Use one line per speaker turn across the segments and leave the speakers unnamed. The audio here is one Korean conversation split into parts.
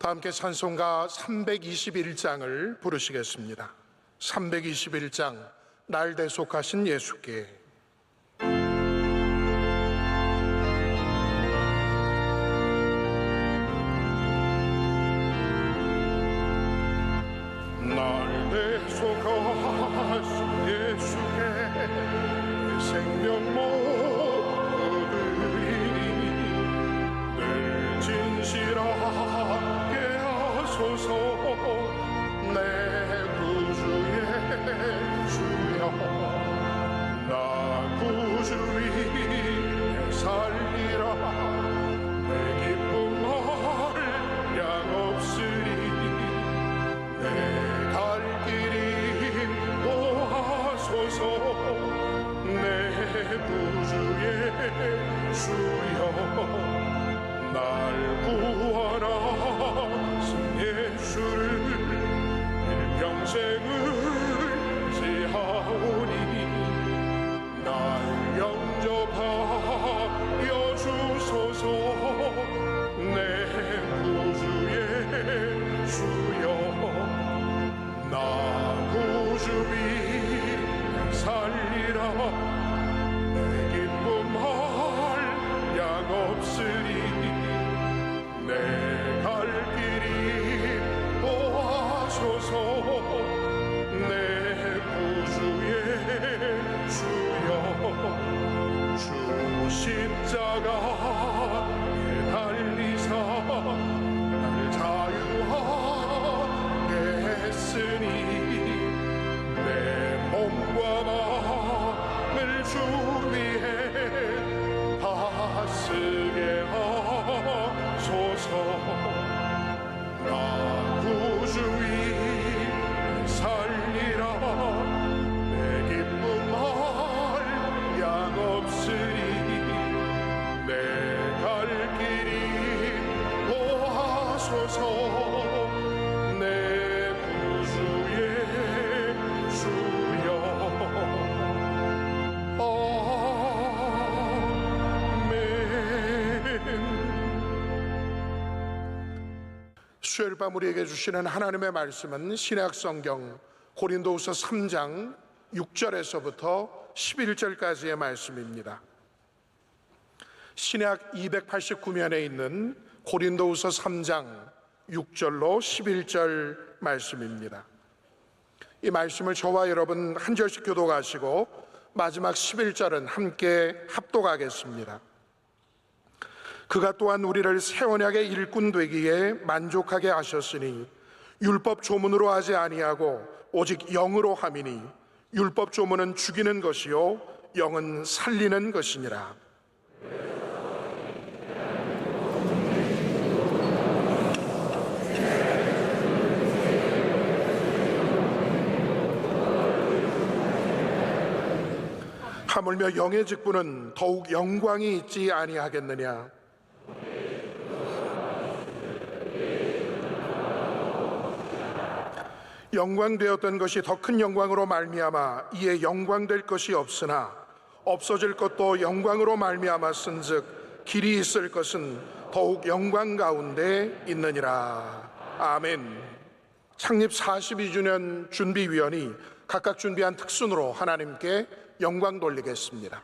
다 함께 찬송가 321장을 부르시겠습니다. 321장 날 대속하신 예수께. 날 대속하신 예수께 내 생명 모으리니 늘 진실하게 하소서. 내 구주의 주여 나 구주 위에 살리라. 내 기쁨 할 양 없으리. 내 갈 길이 인도하소서. 내 구주의 주여 날 구하라. 신 예수를 일평생을 지하오니 날 영접하여 주소서. 내 구주의 주여 나 구주 위에 살리라. 내 기쁨 할 양 없으리. 내 갈 길이 도와소서. 내 구주의 주여 주 십자가에 달리사 날 자유하게 했으니 내 몸과 마음을 주 위에 다 쓰게 하소서. 나 구주 위에 살리라. 내 기쁨 할 양 없으리. 내 갈 길이 도와소서. 내 구주의 주여 수요일 밤 우리에게 주시는 하나님의 말씀은 신약성경 고린도후서 3장 6절에서부터 11절까지의 말씀입니다. 신약 289면에 있는 고린도후서 3장 6절로 11절 말씀입니다. 이 말씀을 저와 여러분 한 절씩 교독하시고 마지막 11절은 함께 합독하겠습니다. 그가 또한 우리를 새 언약의 일꾼 되기에 만족하게 하셨으니 율법 조문으로 하지 아니하고 오직 영으로 함이니 율법 조문은 죽이는 것이요 영은 살리는 것이니라. 하물며 영의 직분은 더욱 영광이 있지 아니하겠느냐. 영광되었던 것이 더 큰 영광으로 말미암아 이에 영광될 것이 없으나 없어질 것도 영광으로 말미암아 쓴즉 길이 있을 것은 더욱 영광 가운데 있느니라. 아멘. 창립 42주년 준비위원이 각각 준비한 특순으로 하나님께 영광 돌리겠습니다.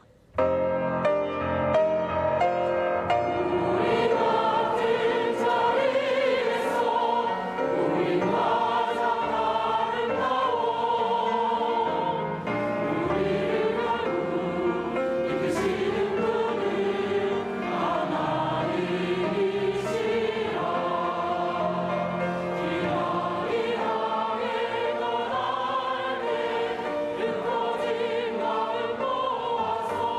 율법진 마음 모아서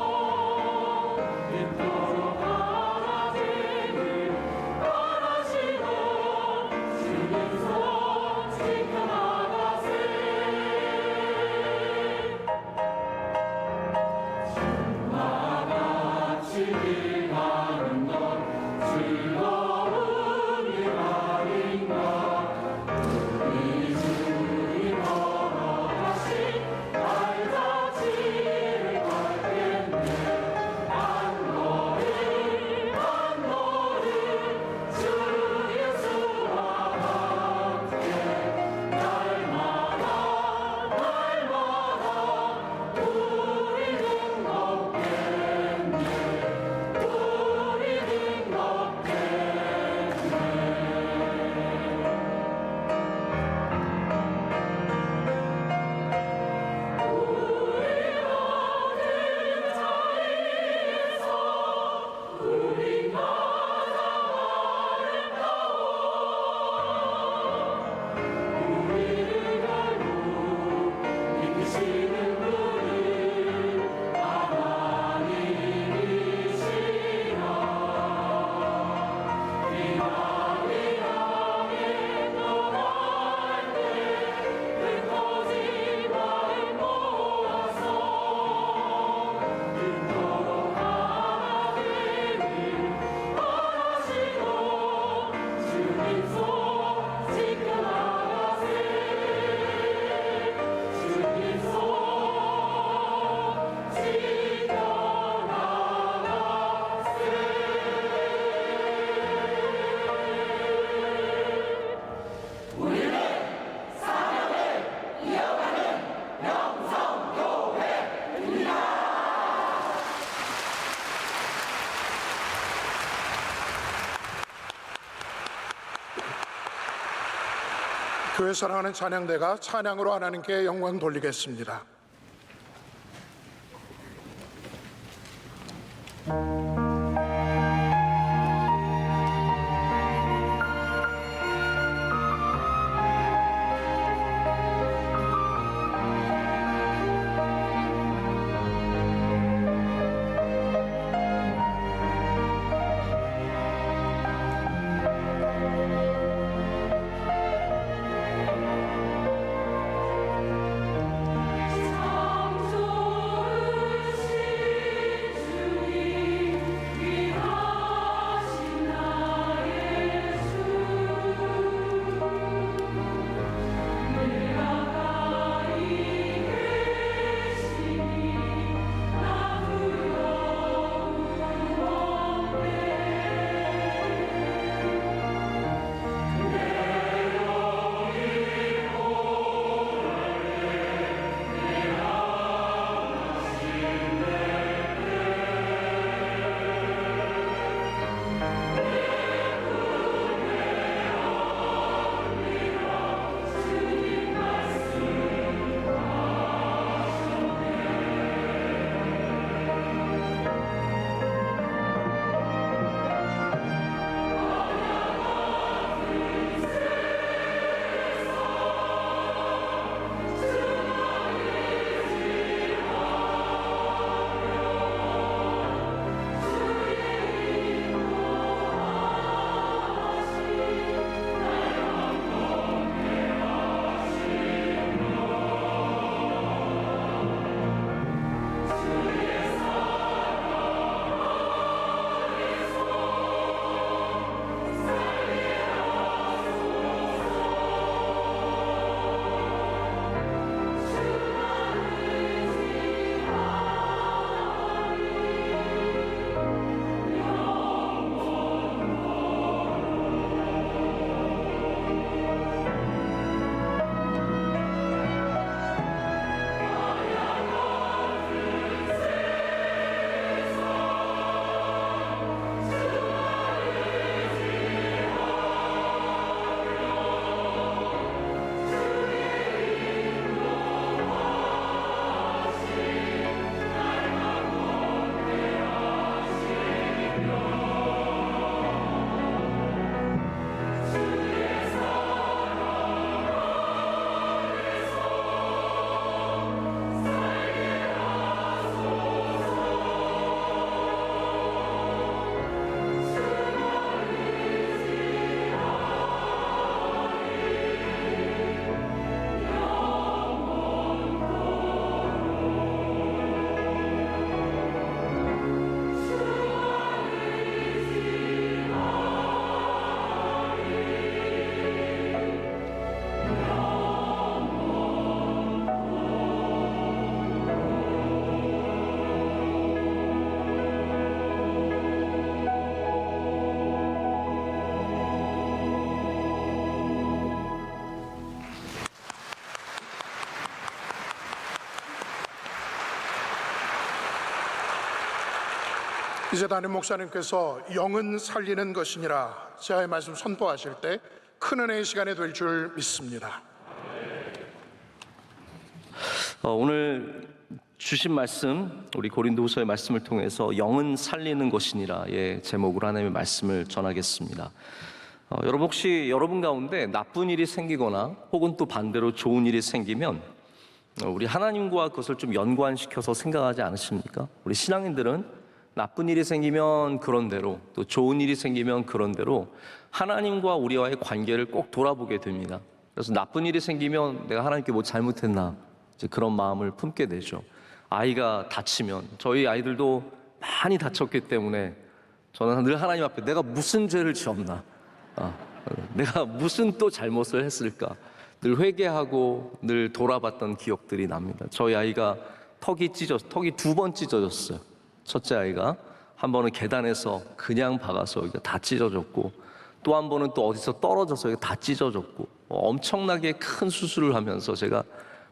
교회 사랑하는 찬양대가 찬양으로 하나님께 영광 돌리겠습니다. 이제 담임 목사님께서 영은 살리는 것이니라 제하의 말씀 선포하실 때 큰 은혜의 시간이 될 줄 믿습니다.
오늘 주신 말씀, 우리 고린도후서의 말씀을 통해서 영은 살리는 것이니라의 제목으로 하나님의 말씀을 전하겠습니다. 여러분 혹시 여러분 가운데 나쁜 일이 생기거나 혹은 또 반대로 좋은 일이 생기면 우리 하나님과 그것을 좀 연관시켜서 생각하지 않으십니까? 우리 신앙인들은 나쁜 일이 생기면 그런 대로, 또 좋은 일이 생기면 그런 대로 하나님과 우리와의 관계를 꼭 돌아보게 됩니다. 그래서 나쁜 일이 생기면 내가 하나님께 뭐 잘못했나, 이제 그런 마음을 품게 되죠. 아이가 다치면, 저희 아이들도 많이 다쳤기 때문에 저는 늘 하나님 앞에 내가 무슨 죄를 지었나, 내가 무슨 또 잘못을 했을까, 늘 회개하고 늘 돌아봤던 기억들이 납니다. 저희 아이가 턱이 2번 찢어졌어요. 첫째 아이가 한 번은 계단에서 그냥 박아서 다 찢어졌고, 또 한 번은 또 어디서 떨어져서 다 찢어졌고, 엄청나게 큰 수술을 하면서 제가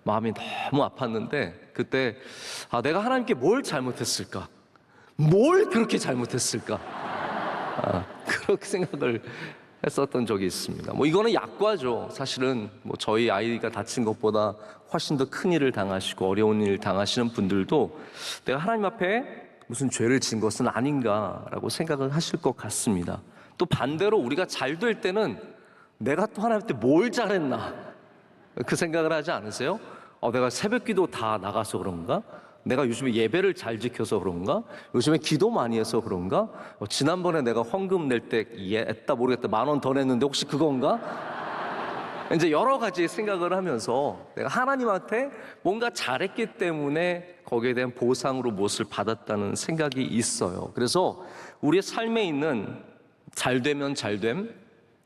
마음이 너무 아팠는데, 그때 내가 하나님께 뭘 잘못했을까? 뭘 그렇게 잘못했을까? 그렇게 생각을 했었던 적이 있습니다. 뭐 이거는 약과죠. 사실은 뭐 저희 아이가 다친 것보다 훨씬 더 큰 일을 당하시고 어려운 일을 당하시는 분들도 내가 하나님 앞에 무슨 죄를 지은 것은 아닌가라고 생각을 하실 것 같습니다. 또 반대로 우리가 잘 될 때는 내가 또 하나님한테 뭘 잘했나 그 생각을 하지 않으세요? 내가 새벽기도 다 나가서 그런가? 내가 요즘에 예배를 잘 지켜서 그런가? 요즘에 기도 많이 해서 그런가? 지난번에 내가 헌금 낼 때 했다 모르겠다 10,000원 더 냈는데 혹시 그건가? 이제 여러 가지 생각을 하면서 내가 하나님한테 뭔가 잘했기 때문에 거기에 대한 보상으로 무엇을 받았다는 생각이 있어요. 그래서 우리의 삶에 있는 잘 되면 잘됨,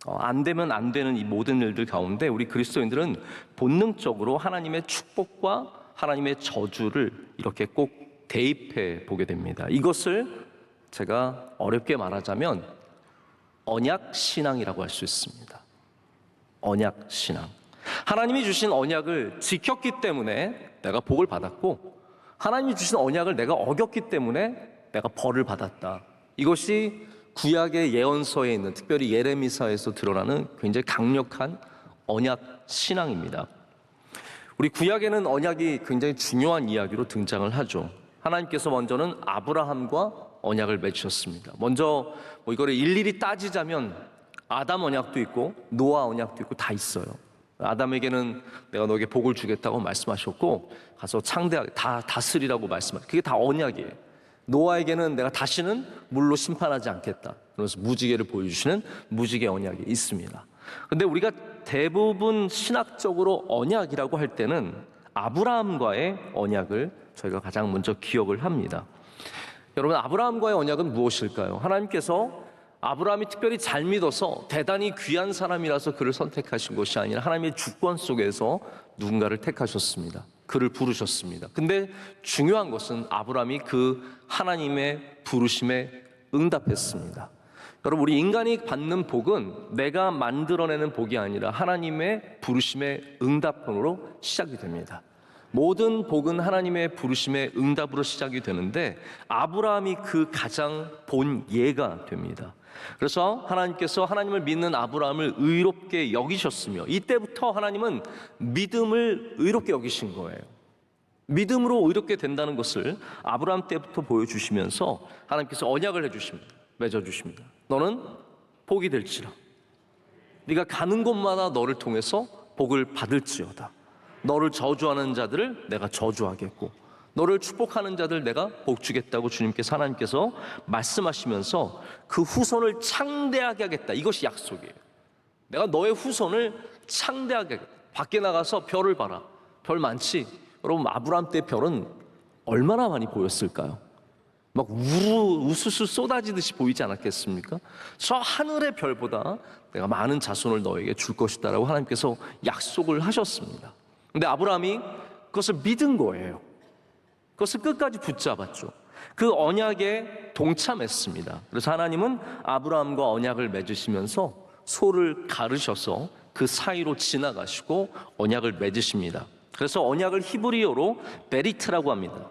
안 되면 안 되는 이 모든 일들 가운데 우리 그리스도인들은 본능적으로 하나님의 축복과 하나님의 저주를 이렇게 꼭 대입해 보게 됩니다. 이것을 제가 어렵게 말하자면 언약 신앙이라고 할 수 있습니다. 언약 신앙. 하나님이 주신 언약을 지켰기 때문에 내가 복을 받았고, 하나님이 주신 언약을 내가 어겼기 때문에 내가 벌을 받았다. 이것이 구약의 예언서에 있는, 특별히 예레미야에서 드러나는 굉장히 강력한 언약 신앙입니다. 우리 구약에는 언약이 굉장히 중요한 이야기로 등장을 하죠. 하나님께서 먼저는 아브라함과 언약을 맺으셨습니다. 먼저 이거를 일일이 따지자면 아담 언약도 있고 노아 언약도 있고 다 있어요. 아담에게는 내가 너에게 복을 주겠다고 말씀하셨고 가서 창대하게 다 다스리라고 말씀하셨고 그게 다 언약이에요. 노아에게는 내가 다시는 물로 심판하지 않겠다. 그래서 무지개를 보여주시는 무지개 언약이 있습니다. 그런데 우리가 대부분 신학적으로 언약이라고 할 때는 아브라함과의 언약을 저희가 가장 먼저 기억을 합니다. 여러분, 아브라함과의 언약은 무엇일까요? 하나님께서 아브라함이 특별히 잘 믿어서 대단히 귀한 사람이라서 그를 선택하신 것이 아니라 하나님의 주권 속에서 누군가를 택하셨습니다. 그를 부르셨습니다. 근데 중요한 것은 아브라함이 그 하나님의 부르심에 응답했습니다. 여러분, 우리 인간이 받는 복은 내가 만들어내는 복이 아니라 하나님의 부르심의 응답으로 시작이 됩니다. 모든 복은 하나님의 부르심의 응답으로 시작이 되는데 아브라함이 그 가장 본 예가 됩니다. 그래서 하나님께서 하나님을 믿는 아브라함을 의롭게 여기셨으며 이때부터 하나님은 믿음을 의롭게 여기신 거예요. 믿음으로 의롭게 된다는 것을 아브라함 때부터 보여주시면서 하나님께서 언약을 해주십니다. 맺어주십니다. 너는 복이 될지라. 네가 가는 곳마다 너를 통해서 복을 받을지어다. 너를 저주하는 자들을 내가 저주하겠고 너를 축복하는 자들 내가 복 주겠다고 주님께서 하나님께서 말씀하시면서 그 후손을 창대하게 하겠다. 이것이 약속이에요. 내가 너의 후손을 창대하게 하겠다. 밖에 나가서 별을 봐라. 별 많지? 여러분, 아브라함 때 별은 얼마나 많이 보였을까요? 막 우수수 쏟아지듯이 보이지 않았겠습니까? 저 하늘의 별보다 내가 많은 자손을 너에게 줄 것이다 라고 하나님께서 약속을 하셨습니다. 근데 아브라함이 그것을 믿은 거예요. 그것을 끝까지 붙잡았죠. 그 언약에 동참했습니다. 그래서 하나님은 아브라함과 언약을 맺으시면서 소를 가르셔서 그 사이로 지나가시고 언약을 맺으십니다. 그래서 언약을 히브리어로 베리트라고 합니다.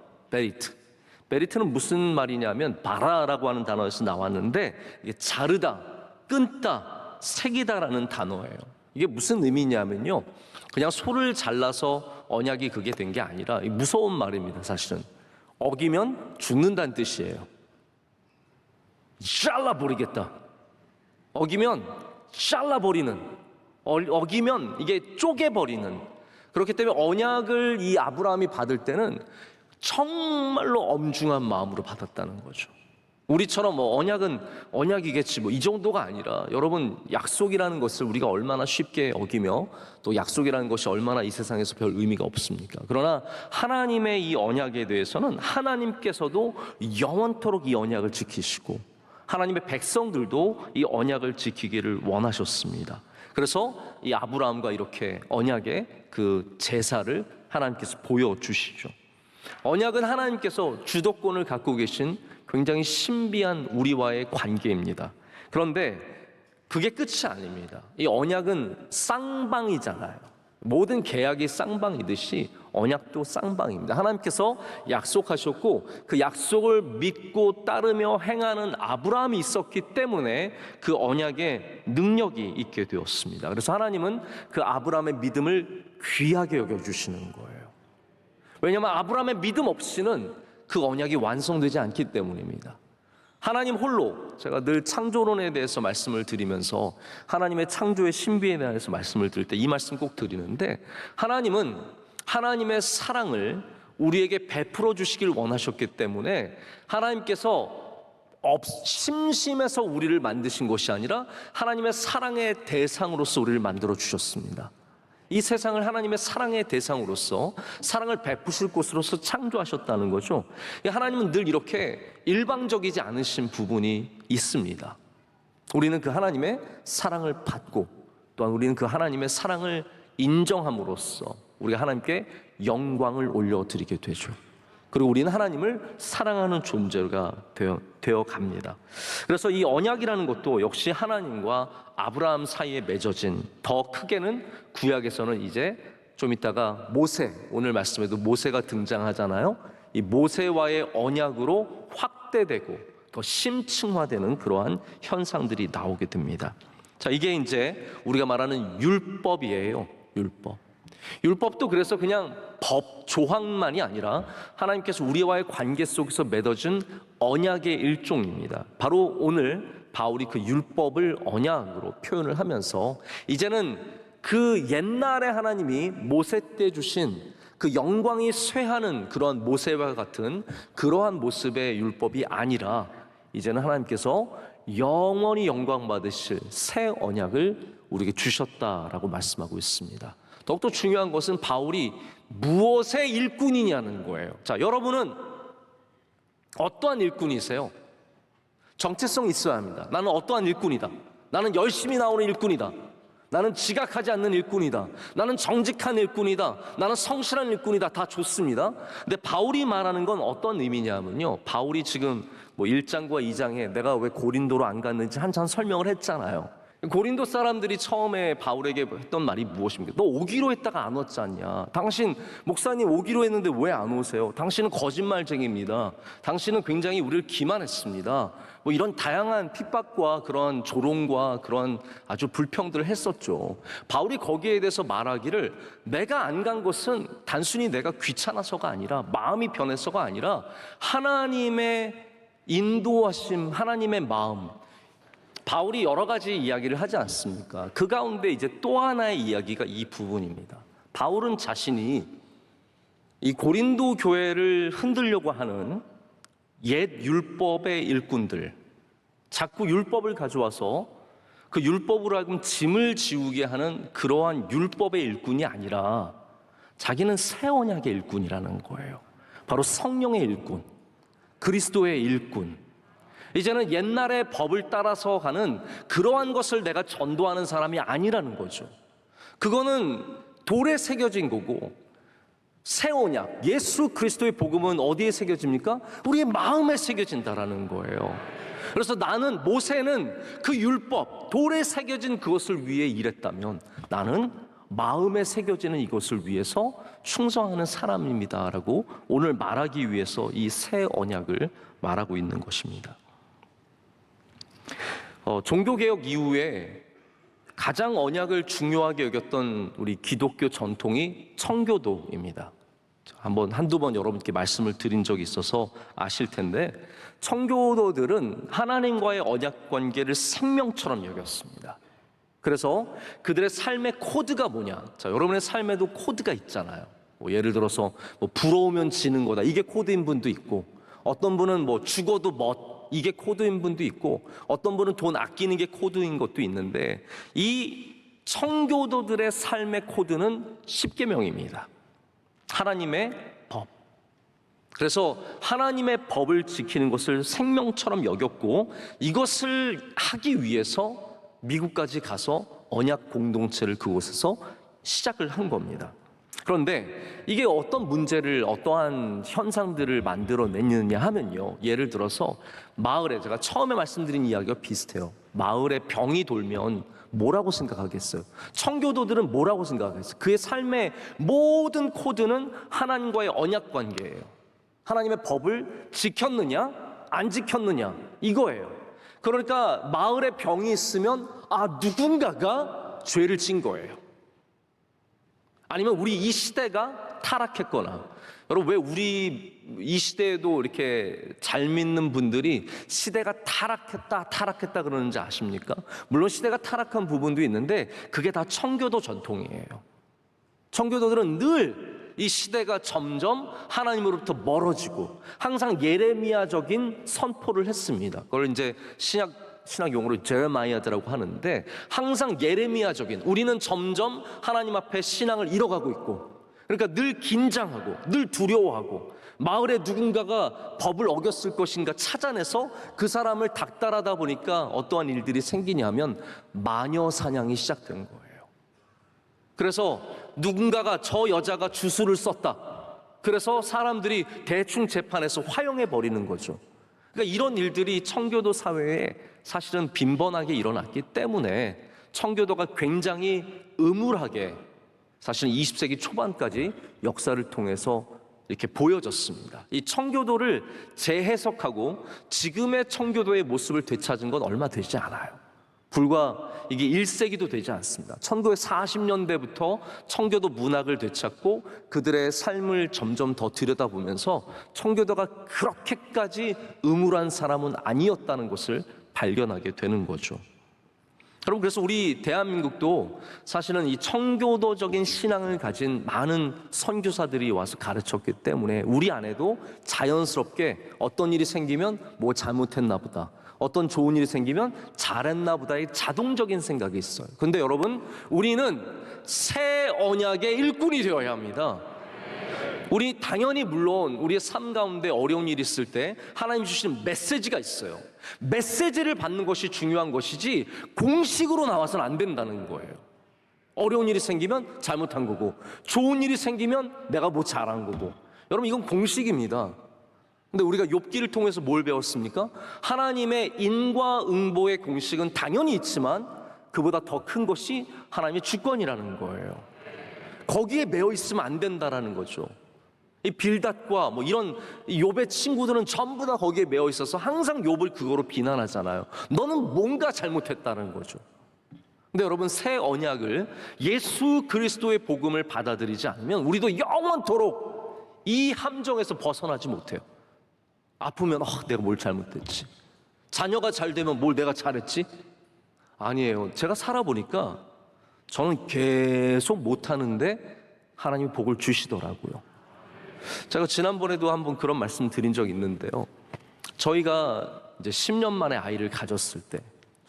베리트는 무슨 말이냐면 바라라고 하는 단어에서 나왔는데 이게 자르다, 끊다, 새기다라는 단어예요. 이게 무슨 의미냐면요, 그냥 소를 잘라서 언약이 그게 된 게 아니라 무서운 말입니다. 사실은 어기면 죽는다는 뜻이에요. 잘라버리겠다. 어기면 잘라버리는, 어기면 이게 쪼개버리는. 그렇기 때문에 언약을 이 아브라함이 받을 때는 정말로 엄중한 마음으로 받았다는 거죠. 우리처럼 언약은 언약이겠지 이 정도가 아니라, 여러분, 약속이라는 것을 우리가 얼마나 쉽게 어기며 또 약속이라는 것이 얼마나 이 세상에서 별 의미가 없습니까? 그러나 하나님의 이 언약에 대해서는 하나님께서도 영원토록 이 언약을 지키시고 하나님의 백성들도 이 언약을 지키기를 원하셨습니다. 그래서 이 아브라함과 이렇게 언약의 그 제사를 하나님께서 보여주시죠. 언약은 하나님께서 주도권을 갖고 계신 굉장히 신비한 우리와의 관계입니다. 그런데 그게 끝이 아닙니다. 이 언약은 쌍방이잖아요. 모든 계약이 쌍방이듯이 언약도 쌍방입니다. 하나님께서 약속하셨고 그 약속을 믿고 따르며 행하는 아브라함이 있었기 때문에 그 언약에 능력이 있게 되었습니다. 그래서 하나님은 그 아브라함의 믿음을 귀하게 여겨주시는 거예요. 왜냐하면 아브라함의 믿음 없이는 그 언약이 완성되지 않기 때문입니다. 하나님 홀로, 제가 늘 창조론에 대해서 말씀을 드리면서 하나님의 창조의 신비에 대해서 말씀을 드릴 때 이 말씀 꼭 드리는데, 하나님은 하나님의 사랑을 우리에게 베풀어 주시길 원하셨기 때문에 하나님께서 심심해서 우리를 만드신 것이 아니라 하나님의 사랑의 대상으로서 우리를 만들어 주셨습니다. 이 세상을 하나님의 사랑의 대상으로서 사랑을 베푸실 곳으로서 창조하셨다는 거죠. 하나님은 늘 이렇게 일방적이지 않으신 부분이 있습니다. 우리는 그 하나님의 사랑을 받고 또한 우리는 그 하나님의 사랑을 인정함으로써 우리가 하나님께 영광을 올려드리게 되죠. 그리고 우리는 하나님을 사랑하는 존재가 되어 갑니다. 그래서 이 언약이라는 것도 역시 하나님과 아브라함 사이에 맺어진, 더 크게는 구약에서는 이제 좀 이따가 모세, 오늘 말씀에도 모세가 등장하잖아요. 이 모세와의 언약으로 확대되고 더 심층화되는 그러한 현상들이 나오게 됩니다. 자, 이게 이제 우리가 말하는 율법이에요. 율법. 율법도 그래서 그냥 법 조항만이 아니라 하나님께서 우리와의 관계 속에서 맺어진 언약의 일종입니다. 바로 오늘 바울이 그 율법을 언약으로 표현을 하면서 이제는 그 옛날에 하나님이 모세 때 주신 그 영광이 쇠하는 그런 모세와 같은 그러한 모습의 율법이 아니라 이제는 하나님께서 영원히 영광 받으실 새 언약을 우리에게 주셨다라고 말씀하고 있습니다. 더욱더 중요한 것은 바울이 무엇의 일꾼이냐는 거예요. 자, 여러분은 어떠한 일꾼이세요? 정체성이 있어야 합니다. 나는 어떠한 일꾼이다. 나는 열심히 나오는 일꾼이다. 나는 지각하지 않는 일꾼이다. 나는 정직한 일꾼이다. 나는 성실한 일꾼이다. 다 좋습니다. 근데 바울이 말하는 건 어떤 의미냐면요, 바울이 지금 1장과 2장에 내가 왜 고린도로 안 갔는지 한참 설명을 했잖아요. 고린도 사람들이 처음에 바울에게 했던 말이 무엇입니까? 너 오기로 했다가 안 왔지 않냐? 당신 목사님 오기로 했는데 왜 안 오세요? 당신은 거짓말쟁이입니다. 당신은 굉장히 우리를 기만했습니다. 이런 다양한 핍박과 그런 조롱과 그런 아주 불평들을 했었죠. 바울이 거기에 대해서 말하기를 내가 안 간 것은 단순히 내가 귀찮아서가 아니라 마음이 변해서가 아니라 하나님의 인도하심, 하나님의 마음. 바울이 여러 가지 이야기를 하지 않습니까? 그 가운데 이제 또 하나의 이야기가 이 부분입니다. 바울은 자신이 이 고린도 교회를 흔들려고 하는 옛 율법의 일꾼들, 자꾸 율법을 가져와서 그 율법으로 하여금 짐을 지우게 하는 그러한 율법의 일꾼이 아니라 자기는 새 언약의 일꾼이라는 거예요. 바로 성령의 일꾼, 그리스도의 일꾼. 이제는 옛날의 법을 따라서 가는 그러한 것을 내가 전도하는 사람이 아니라는 거죠. 그거는 돌에 새겨진 거고, 새 언약, 예수 그리스도의 복음은 어디에 새겨집니까? 우리의 마음에 새겨진다라는 거예요. 그래서 나는, 모세는 그 율법, 돌에 새겨진 그것을 위해 일했다면 나는 마음에 새겨지는 이것을 위해서 충성하는 사람입니다라고 오늘 말하기 위해서 이 새 언약을 말하고 있는 것입니다. 종교개혁 이후에 가장 언약을 중요하게 여겼던 우리 기독교 전통이 청교도입니다. 한두 번 여러분께 말씀을 드린 적이 있어서 아실 텐데, 청교도들은 하나님과의 언약 관계를 생명처럼 여겼습니다. 그래서 그들의 삶의 코드가 뭐냐? 자, 여러분의 삶에도 코드가 있잖아요. 예를 들어서 부러우면 지는 거다, 이게 코드인 분도 있고, 어떤 분은 죽어도 이게 코드인 분도 있고, 어떤 분은 돈 아끼는 게 코드인 것도 있는데, 이 청교도들의 삶의 코드는 십계명입니다. 하나님의 법. 그래서 하나님의 법을 지키는 것을 생명처럼 여겼고, 이것을 하기 위해서 미국까지 가서 언약 공동체를 그곳에서 시작을 한 겁니다. 그런데 이게 어떤 문제를, 어떠한 현상들을 만들어내느냐 하면요, 예를 들어서 마을에, 제가 처음에 말씀드린 이야기가 비슷해요. 마을에 병이 돌면 뭐라고 생각하겠어요? 청교도들은 뭐라고 생각하겠어요? 그의 삶의 모든 코드는 하나님과의 언약 관계예요. 하나님의 법을 지켰느냐 안 지켰느냐 이거예요. 그러니까 마을에 병이 있으면 누군가가 죄를 진 거예요. 아니면 우리 이 시대가 타락했거나, 여러분 왜 우리 이 시대에도 이렇게 잘 믿는 분들이 시대가 타락했다 그러는지 아십니까? 물론 시대가 타락한 부분도 있는데 그게 다 청교도 전통이에요. 청교도들은 늘 이 시대가 점점 하나님으로부터 멀어지고 항상 예레미야적인 선포를 했습니다. 그걸 이제 신학 용어로 제레마이아드라고 하는데, 항상 예레미야적인, 우리는 점점 하나님 앞에 신앙을 잃어가고 있고, 그러니까 늘 긴장하고 늘 두려워하고, 마을에 누군가가 법을 어겼을 것인가 찾아내서 그 사람을 닥달하다 보니까 어떠한 일들이 생기냐면 마녀 사냥이 시작된 거예요. 그래서 누군가가 저 여자가 주술을 썼다, 그래서 사람들이 대충 재판해서 화형해 버리는 거죠. 그러니까 이런 일들이 청교도 사회에 사실은 빈번하게 일어났기 때문에 청교도가 굉장히 음울하게 사실은 20세기 초반까지 역사를 통해서 이렇게 보여졌습니다. 이 청교도를 재해석하고 지금의 청교도의 모습을 되찾은 건 얼마 되지 않아요. 불과 이게 1세기도 되지 않습니다. 1940년대부터 청교도 문학을 되찾고 그들의 삶을 점점 더 들여다보면서 청교도가 그렇게까지 음울한 사람은 아니었다는 것을 발견하게 되는 거죠. 여러분, 그래서 우리 대한민국도 사실은 이 청교도적인 신앙을 가진 많은 선교사들이 와서 가르쳤기 때문에 우리 안에도 자연스럽게 어떤 일이 생기면 뭐 잘못했나 보다, 어떤 좋은 일이 생기면 잘했나 보다의 자동적인 생각이 있어요. 근데 여러분, 우리는 새 언약의 일꾼이 되어야 합니다. 우리 당연히 물론 우리의 삶 가운데 어려운 일이 있을 때 하나님 주시는 메시지가 있어요. 메시지를 받는 것이 중요한 것이지 공식으로 나와서는 안 된다는 거예요. 어려운 일이 생기면 잘못한 거고, 좋은 일이 생기면 내가 뭐 잘한 거고. 여러분, 이건 공식입니다. 근데 우리가 욥기를 통해서 뭘 배웠습니까? 하나님의 인과응보의 공식은 당연히 있지만 그보다 더 큰 것이 하나님의 주권이라는 거예요. 거기에 매여 있으면 안 된다라는 거죠. 이 빌닷과 뭐 이런 욥의 친구들은 전부 다 거기에 매여 있어서 항상 욥을 그거로 비난하잖아요. 너는 뭔가 잘못했다는 거죠. 근데 여러분, 새 언약을, 예수 그리스도의 복음을 받아들이지 않으면 우리도 영원토록 이 함정에서 벗어나지 못해요. 아프면 내가 뭘 잘못했지, 자녀가 잘 되면 뭘 내가 잘했지. 아니에요. 제가 살아보니까 저는 계속 못하는데 하나님이 복을 주시더라고요. 제가 지난번에도 한번 그런 말씀 드린 적이 있는데요, 저희가 이제 10년 만에 아이를 가졌을 때,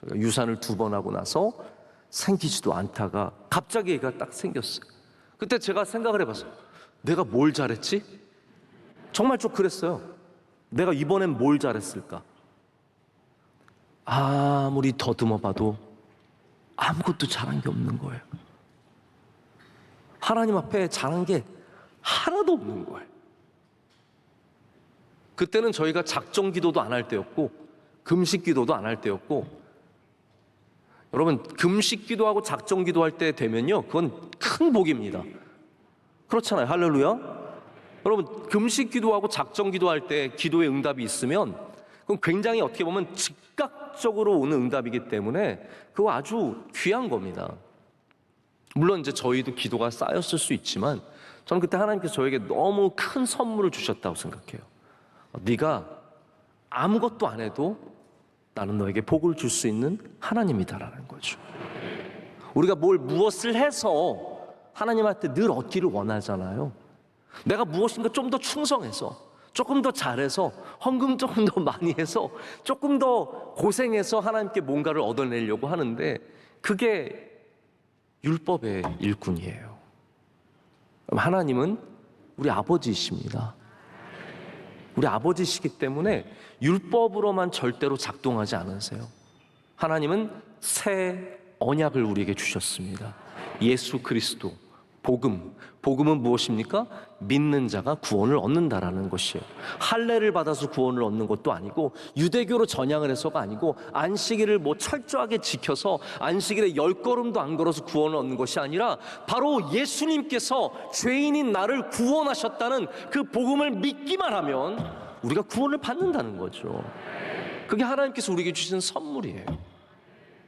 저희가 유산을 2번 하고 나서 생기지도 않다가 갑자기 애가 딱 생겼어요. 그때 제가 생각을 해봤어요. 내가 뭘 잘했지? 정말 좀 그랬어요. 내가 이번엔 뭘 잘했을까? 아무리 더듬어 봐도 아무것도 잘한 게 없는 거예요. 하나님 앞에 잘한 게 하나도 없는 거예요. 그때는 저희가 작정 기도도 안 할 때였고 금식 기도도 안 할 때였고, 여러분, 금식 기도하고 작정 기도할 때 되면요, 그건 큰 복입니다. 그렇잖아요. 할렐루야. 여러분, 금식 기도하고 작정 기도할 때 기도의 응답이 있으면 그건 굉장히 어떻게 보면 즉각적으로 오는 응답이기 때문에 그거 아주 귀한 겁니다. 물론 이제 저희도 기도가 쌓였을 수 있지만 저는 그때 하나님께서 저에게 너무 큰 선물을 주셨다고 생각해요. 네가 아무것도 안 해도 나는 너에게 복을 줄 수 있는 하나님이다라는 거죠. 우리가 무엇을 해서 하나님한테 늘 얻기를 원하잖아요. 내가 무엇인가 좀 더 충성해서, 조금 더 잘해서, 헌금 조금 더 많이 해서, 조금 더 고생해서 하나님께 뭔가를 얻어내려고 하는데 그게 율법의 일꾼이에요. 하나님은 우리 아버지이십니다. 우리 아버지시기 때문에 율법으로만 절대로 작동하지 않으세요. 하나님은 새 언약을 우리에게 주셨습니다. 예수 그리스도, 복음은 무엇입니까? 믿는 자가 구원을 얻는다라는 것이에요. 할례를 받아서 구원을 얻는 것도 아니고, 유대교로 전향을 해서가 아니고, 안식일을 철저하게 지켜서 안식일에 10걸음도 안 걸어서 구원을 얻는 것이 아니라, 바로 예수님께서 죄인인 나를 구원하셨다는 그 복음을 믿기만 하면 우리가 구원을 받는다는 거죠. 그게 하나님께서 우리에게 주신 선물이에요.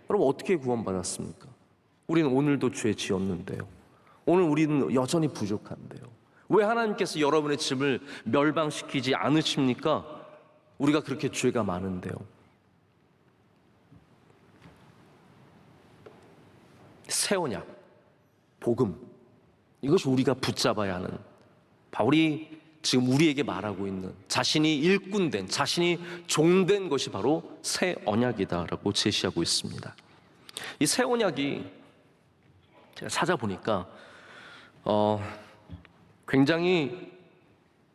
여러분, 어떻게 구원받았습니까? 우리는 오늘도 죄 지었는데요. 오늘 우리는 여전히 부족한데요. 왜 하나님께서 여러분의 집을 멸망시키지 않으십니까? 우리가 그렇게 죄가 많은데요. 새 언약, 복음, 이것이 우리가 붙잡아야 하는, 바울이 지금 우리에게 말하고 있는, 자신이 일꾼된, 자신이 종된 것이 바로 새 언약이다라고 제시하고 있습니다. 이 새 언약이 제가 찾아보니까 굉장히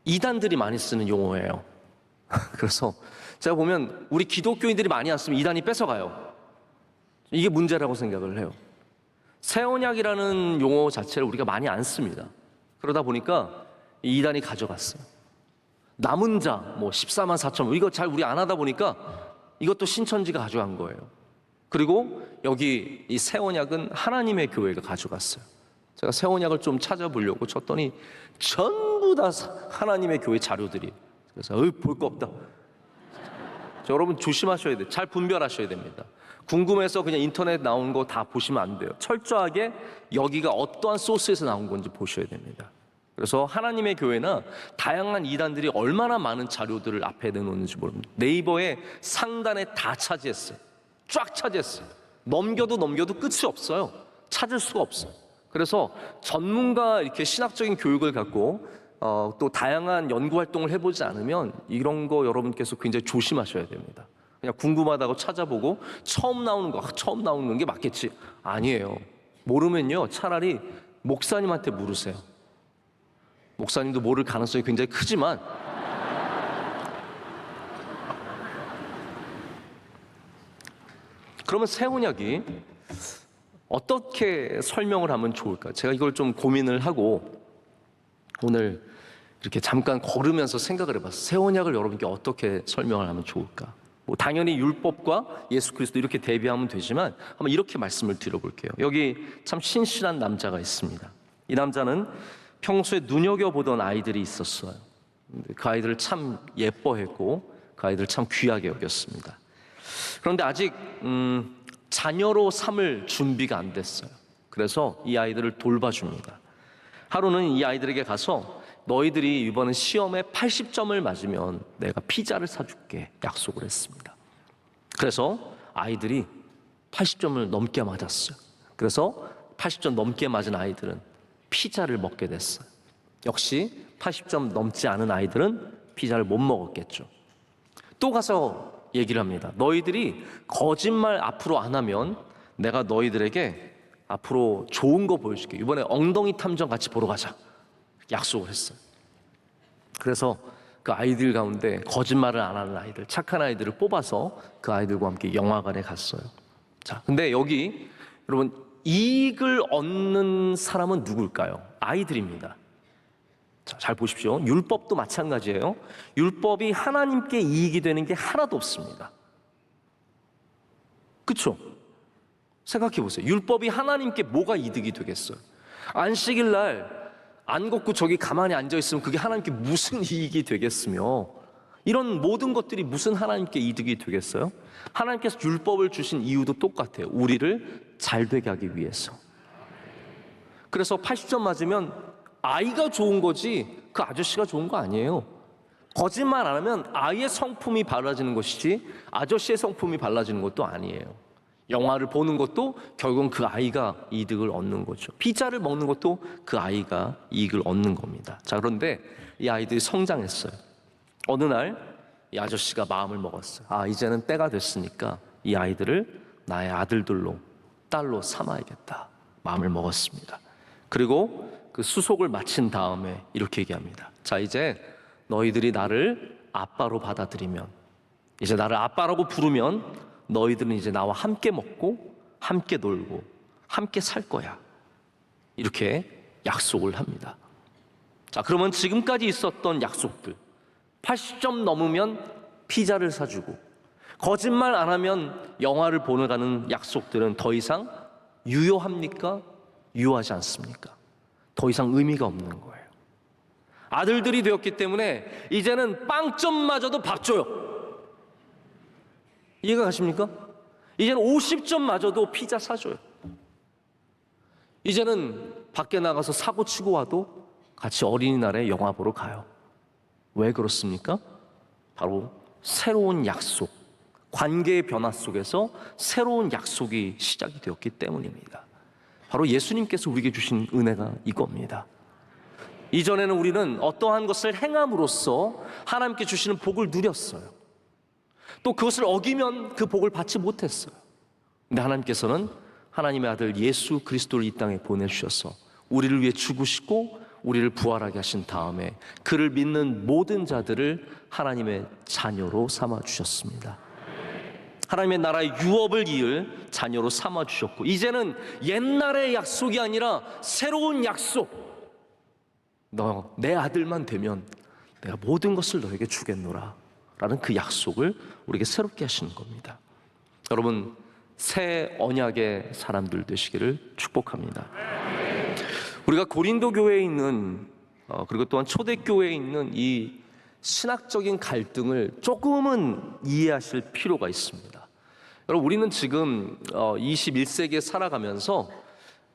이단들이 많이 쓰는 용어예요. 그래서 제가 보면 우리 기독교인들이 많이 안 쓰면 이단이 뺏어가요. 이게 문제라고 생각을 해요. 새 언약이라는 용어 자체를 우리가 많이 안 씁니다. 그러다 보니까 이단이 가져갔어요. 남은 자 14만 4천, 이거 잘 우리 안 하다 보니까 이것도 신천지가 가져간 거예요. 그리고 여기 이 새 언약은 하나님의 교회가 가져갔어요. 제가 새 언약을 좀 찾아보려고 쳤더니 전부 다 하나님의 교회 자료들이. 그래서 볼 거 없다. 여러분 조심하셔야 돼요. 잘 분별하셔야 됩니다. 궁금해서 그냥 인터넷 나온 거 다 보시면 안 돼요. 철저하게 여기가 어떠한 소스에서 나온 건지 보셔야 됩니다. 그래서 하나님의 교회나 다양한 이단들이 얼마나 많은 자료들을 앞에 내놓는지 모릅니다. 네이버의 상단에 다 차지했어요. 쫙 차지했어요. 넘겨도 끝이 없어요. 찾을 수가 없어요. 그래서 전문가 이렇게 신학적인 교육을 갖고 또 다양한 연구 활동을 해보지 않으면 이런 거 여러분께서 굉장히 조심하셔야 됩니다. 그냥 궁금하다고 찾아보고 처음 나오는 게 맞겠지? 아니에요. 모르면요, 차라리 목사님한테 물으세요. 목사님도 모를 가능성이 굉장히 크지만 그러면 새 언약이 어떻게 설명을 하면 좋을까? 제가 이걸 좀 고민을 하고 오늘 이렇게 잠깐 걸으면서 생각을 해봤어요. 새 언약을 여러분께 어떻게 설명을 하면 좋을까? 당연히 율법과 예수 그리스도 이렇게 대비하면 되지만 한번 이렇게 말씀을 드려볼게요. 여기 참 신실한 남자가 있습니다. 이 남자는 평소에 눈여겨보던 아이들이 있었어요. 그 아이들을 참 예뻐했고 그 아이들을 참 귀하게 여겼습니다. 그런데 아직 자녀로 삼을 준비가 안 됐어요. 그래서 이 아이들을 돌봐줍니다. 하루는 이 아이들에게 가서 너희들이 이번 시험에 80점을 맞으면 내가 피자를 사줄게 약속을 했습니다. 그래서 아이들이 80점을 넘게 맞았어요. 그래서 80점 넘게 맞은 아이들은 피자를 먹게 됐어요. 역시 80점 넘지 않은 아이들은 피자를 못 먹었겠죠. 또 가서 얘기를 합니다. 너희들이 거짓말 앞으로 안 하면 내가 너희들에게 앞으로 좋은 거 보여줄게. 이번에 엉덩이 탐정 같이 보러 가자. 약속을 했어요. 그래서 그 아이들 가운데 거짓말을 안 하는 아이들, 착한 아이들을 뽑아서 그 아이들과 함께 영화관에 갔어요. 자, 근데 여기 여러분 이익을 얻는 사람은 누굴까요? 아이들입니다. 자, 잘 보십시오. 율법도 마찬가지예요. 율법이 하나님께 이익이 되는 게 하나도 없습니다. 그렇죠? 생각해 보세요. 율법이 하나님께 뭐가 이득이 되겠어요? 안식일 날 안 걷고 저기 가만히 앉아 있으면 그게 하나님께 무슨 이익이 되겠으며, 이런 모든 것들이 무슨 하나님께 이득이 되겠어요? 하나님께서 율법을 주신 이유도 똑같아요. 우리를 잘 되게 하기 위해서. 그래서 80점 맞으면 아이가 좋은 거지 그 아저씨가 좋은 거 아니에요. 거짓말 안 하면 아이의 성품이 발라지는 것이지 아저씨의 성품이 발라지는 것도 아니에요. 영화를 보는 것도 결국은 그 아이가 이득을 얻는 거죠. 피자를 먹는 것도 그 아이가 이익을 얻는 겁니다. 자, 그런데 이 아이들이 성장했어요. 어느 날 이 아저씨가 마음을 먹었어요. 아, 이제는 때가 됐으니까 이 아이들을 나의 아들들로, 딸로 삼아야겠다. 마음을 먹었습니다. 그리고 그 수속을 마친 다음에 이렇게 얘기합니다. 자, 이제 너희들이 나를 아빠로 받아들이면, 이제 나를 아빠라고 부르면 너희들은 이제 나와 함께 먹고 함께 놀고 함께 살 거야. 이렇게 약속을 합니다. 자, 그러면 지금까지 있었던 약속들, 80점 넘으면 피자를 사주고 거짓말 안 하면 영화를 보러 가는 약속들은 더 이상 유효합니까? 유효하지 않습니까? 더 이상 의미가 없는 거예요. 아들들이 되었기 때문에 이제는 빵점 맞아도 밥 줘요. 이해가 가십니까? 이제는 50점 맞아도 피자 사줘요. 이제는 밖에 나가서 사고 치고 와도 같이 어린이날에 영화 보러 가요. 왜 그렇습니까? 바로 새로운 약속, 관계의 변화 속에서 새로운 약속이 시작이 되었기 때문입니다. 바로 예수님께서 우리에게 주신 은혜가 이겁니다. 이전에는 우리는 어떠한 것을 행함으로써 하나님께 주시는 복을 누렸어요. 또 그것을 어기면 그 복을 받지 못했어요. 근데 하나님께서는 하나님의 아들 예수 그리스도를 이 땅에 보내주셔서 우리를 위해 죽으시고 우리를 부활하게 하신 다음에 그를 믿는 모든 자들을 하나님의 자녀로 삼아주셨습니다. 하나님의 나라의 유업을 이을 자녀로 삼아주셨고, 이제는 옛날의 약속이 아니라 새로운 약속, 너 내 아들만 되면 내가 모든 것을 너에게 주겠노라 라는 그 약속을 우리에게 새롭게 하시는 겁니다. 여러분, 새 언약의 사람들 되시기를 축복합니다. 우리가 고린도 교회에 있는 그리고 또한 초대교회에 있는 이 신학적인 갈등을 조금은 이해하실 필요가 있습니다. 여러분, 우리는 지금 21세기에 살아가면서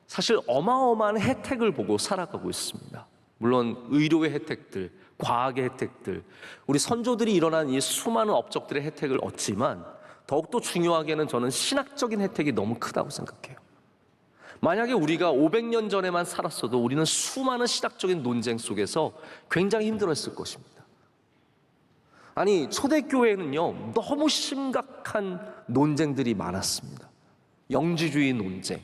사실 어마어마한 혜택을 보고 살아가고 있습니다. 물론 의료의 혜택들, 과학의 혜택들, 우리 선조들이 일어난 이 수많은 업적들의 혜택을 얻지만 더욱더 중요하게는 저는 신학적인 혜택이 너무 크다고 생각해요. 만약에 우리가 500년 전에만 살았어도 우리는 수많은 신학적인 논쟁 속에서 굉장히 힘들었을 것입니다. 아니, 초대교회는요, 너무 심각한 논쟁들이 많았습니다. 영지주의 논쟁,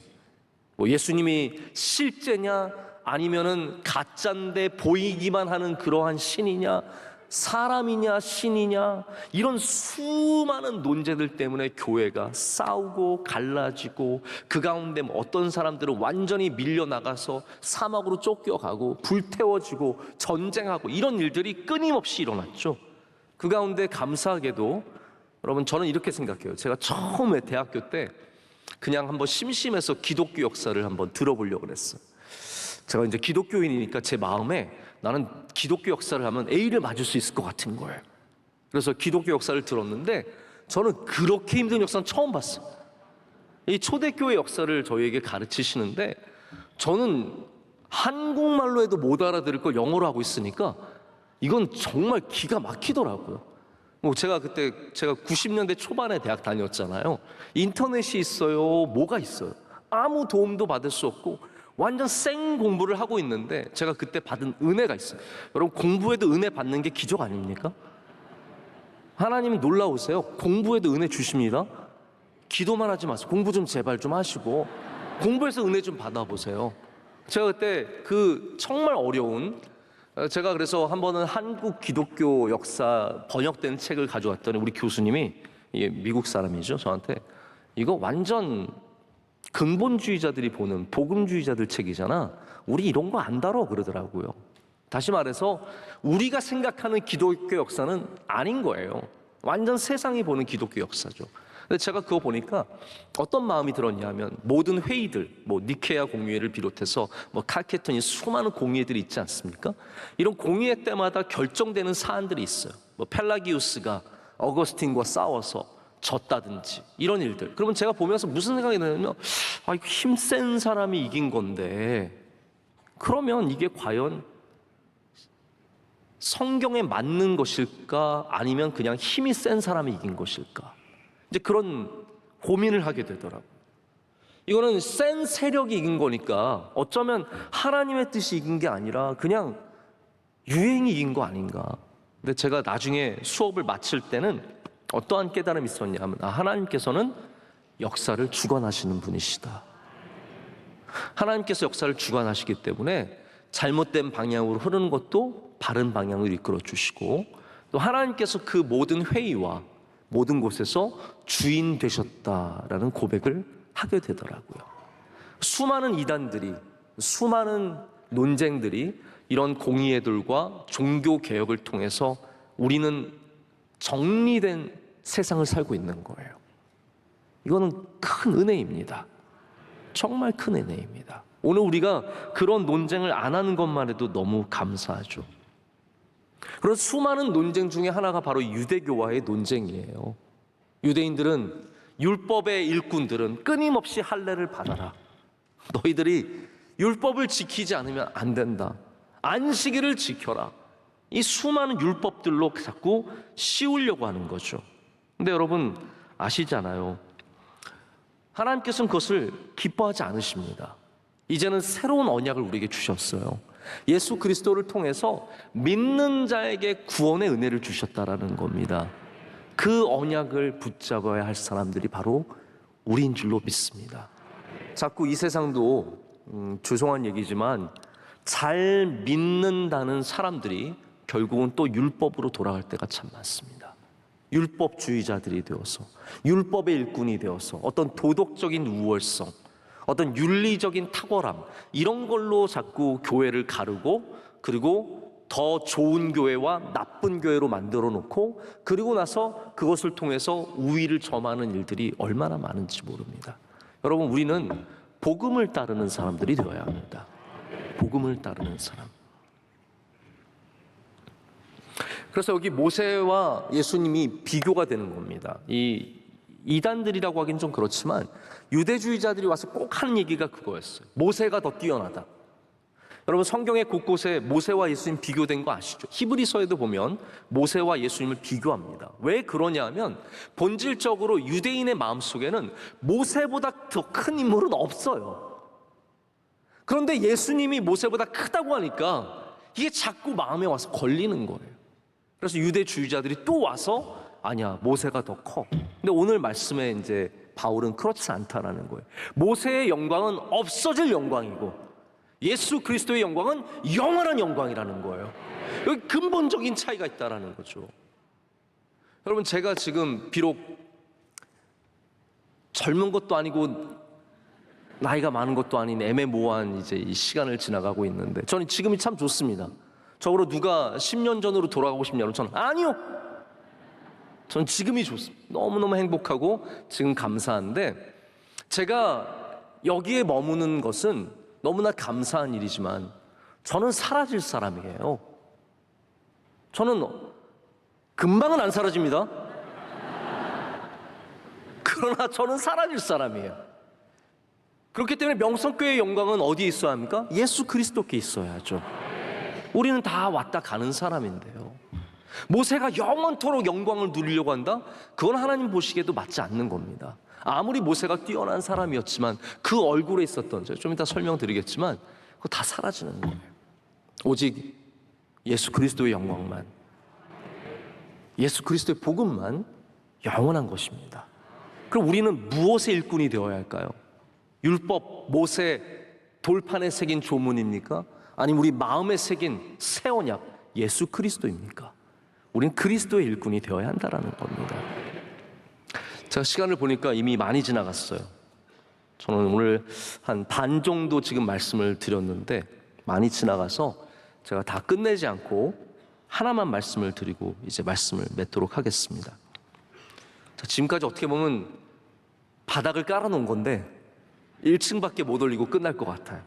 예수님이 실제냐 아니면은 가짜인데 보이기만 하는 그러한 신이냐, 사람이냐 신이냐, 이런 수많은 논쟁들 때문에 교회가 싸우고 갈라지고 그 가운데 어떤 사람들은 완전히 밀려나가서 사막으로 쫓겨가고 불태워지고 전쟁하고 이런 일들이 끊임없이 일어났죠. 그 가운데 감사하게도 여러분, 저는 이렇게 생각해요. 제가 처음에 대학교 때 그냥 한번 심심해서 기독교 역사를 한번 들어보려고 그랬어요. 제가 이제 기독교인이니까 제 마음에 나는 기독교 역사를 하면 A를 맞을 수 있을 것 같은 거예요. 그래서 기독교 역사를 들었는데 저는 그렇게 힘든 역사는 처음 봤어요. 이 초대교회 역사를 저희에게 가르치시는데 저는 한국말로 해도 못 알아들을 걸 영어로 하고 있으니까 이건 정말 기가 막히더라고요. 제가 90년대 초반에 대학 다녔잖아요. 인터넷이 있어요, 뭐가 있어요. 아무 도움도 받을 수 없고 완전 생 공부를 하고 있는데 제가 그때 받은 은혜가 있어요. 여러분, 공부에도 은혜 받는 게 기적 아닙니까? 하나님은 놀라우세요. 공부에도 은혜 주십니다. 기도만 하지 마세요. 공부 좀 제발 좀 하시고 공부해서 은혜 좀 받아보세요. 제가 그때 그 정말 어려운, 제가 그래서 한 번은 한국 기독교 역사 번역된 책을 가져왔더니 우리 교수님이, 이게 미국 사람이죠, 저한테 이거 완전 근본주의자들이 보는 복음주의자들 책이잖아, 우리 이런 거 안 다뤄 그러더라고요. 다시 말해서 우리가 생각하는 기독교 역사는 아닌 거예요. 완전 세상이 보는 기독교 역사죠. 근데 제가 그거 보니까 어떤 마음이 들었냐면, 모든 회의들, 니케아 공의회를 비롯해서 칼케톤이 수많은 공의회들이 있지 않습니까? 이런 공의회 때마다 결정되는 사안들이 있어요. 펠라기우스가 어거스틴과 싸워서 졌다든지 이런 일들. 그러면 제가 보면서 무슨 생각이 드냐면, 힘센 사람이 이긴 건데 그러면 이게 과연 성경에 맞는 것일까, 아니면 그냥 힘이 센 사람이 이긴 것일까, 이제 그런 고민을 하게 되더라고요. 이거는 센 세력이 이긴 거니까 어쩌면 하나님의 뜻이 이긴 게 아니라 그냥 유행이 이긴 거 아닌가. 근데 제가 나중에 수업을 마칠 때는 어떠한 깨달음이 있었냐면, 하나님께서는 역사를 주관하시는 분이시다. 하나님께서 역사를 주관하시기 때문에 잘못된 방향으로 흐르는 것도 바른 방향으로 이끌어 주시고, 또 하나님께서 그 모든 회의와 모든 곳에서 주인 되셨다라는 고백을 하게 되더라고요. 수많은 이단들이, 수많은 논쟁들이 이런 공의회들과 종교 개혁을 통해서 우리는 정리된 세상을 살고 있는 거예요. 이거는 큰 은혜입니다. 정말 큰 은혜입니다. 오늘 우리가 그런 논쟁을 안 하는 것만 해도 너무 감사하죠. 그런 수많은 논쟁 중에 하나가 바로 유대교와의 논쟁이에요. 유대인들은, 율법의 일꾼들은 끊임없이 할례를 받아라. 너희들이 율법을 지키지 않으면 안 된다. 안식일을 지켜라. 이 수많은 율법들로 자꾸 씌우려고 하는 거죠. 근데 여러분 아시잖아요. 하나님께서는 그것을 기뻐하지 않으십니다. 이제는 새로운 언약을 우리에게 주셨어요. 예수 그리스도를 통해서 믿는 자에게 구원의 은혜를 주셨다라는 겁니다. 그 언약을 붙잡아야 할 사람들이 바로 우리인 줄로 믿습니다. 자꾸 이 세상도 죄송한 얘기지만 잘 믿는다는 사람들이 결국은 또 율법으로 돌아갈 때가 참 많습니다. 율법주의자들이 되어서, 율법의 일꾼이 되어서 어떤 도덕적인 우월성, 어떤 윤리적인 탁월함, 이런 걸로 자꾸 교회를 가르고, 그리고 더 좋은 교회와 나쁜 교회로 만들어 놓고, 그리고 나서 그것을 통해서 우위를 점하는 일들이 얼마나 많은지 모릅니다. 여러분, 우리는 복음을 따르는 사람들이 되어야 합니다. 복음을 따르는 사람. 그래서 여기 모세와 예수님이 비교가 되는 겁니다. 이 이단들이라고 하긴 좀 그렇지만 유대주의자들이 와서 꼭 하는 얘기가 그거였어요. 모세가 더 뛰어나다. 여러분, 성경의 곳곳에 모세와 예수님 비교된 거 아시죠? 히브리서에도 보면 모세와 예수님을 비교합니다. 왜 그러냐 하면 본질적으로 유대인의 마음속에는 모세보다 더 큰 인물은 없어요. 그런데 예수님이 모세보다 크다고 하니까 이게 자꾸 마음에 와서 걸리는 거예요. 그래서 유대주의자들이 또 와서 아니야, 모세가 더 커. 근데 오늘 말씀에 이제 바울은 그렇지 않다라는 거예요. 모세의 영광은 없어질 영광이고 예수 그리스도의 영광은 영원한 영광이라는 거예요. 여기 근본적인 차이가 있다라는 거죠. 여러분, 제가 지금 비록 젊은 것도 아니고 나이가 많은 것도 아닌 애매모호한 이제 이 시간을 지나가고 있는데 저는 지금이 참 좋습니다. 저로 누가 10년 전으로 돌아가고 싶냐면 저는 아니요. 저는 지금이 좋습니다. 너무너무 행복하고 지금 감사한데, 제가 여기에 머무는 것은 너무나 감사한 일이지만 저는 사라질 사람이에요. 저는 금방은 안 사라집니다. 그러나 저는 사라질 사람이에요. 그렇기 때문에 명성교회의 영광은 어디에 있어야 합니까? 예수 그리스도께 있어야죠. 우리는 다 왔다 가는 사람인데요. 모세가 영원토록 영광을 누리려고 한다? 그건 하나님 보시기에도 맞지 않는 겁니다. 아무리 모세가 뛰어난 사람이었지만 그 얼굴에 있었던, 제가 좀 이따 설명드리겠지만 그거 다 사라지는 거예요. 오직 예수 그리스도의 영광만, 예수 그리스도의 복음만 영원한 것입니다. 그럼 우리는 무엇의 일꾼이 되어야 할까요? 율법, 모세, 돌판에 새긴 조문입니까? 아니면 우리 마음에 새긴 새 언약, 예수 그리스도입니까? 우리는 그리스도의 일꾼이 되어야 한다는 겁니다. 제가 시간을 보니까 이미 많이 지나갔어요. 저는 오늘 한 반 정도 지금 말씀을 드렸는데 많이 지나가서 제가 다 끝내지 않고 하나만 말씀을 드리고 이제 말씀을 맺도록 하겠습니다. 자, 지금까지 어떻게 보면 바닥을 깔아놓은 건데 1층밖에 못 올리고 끝날 것 같아요.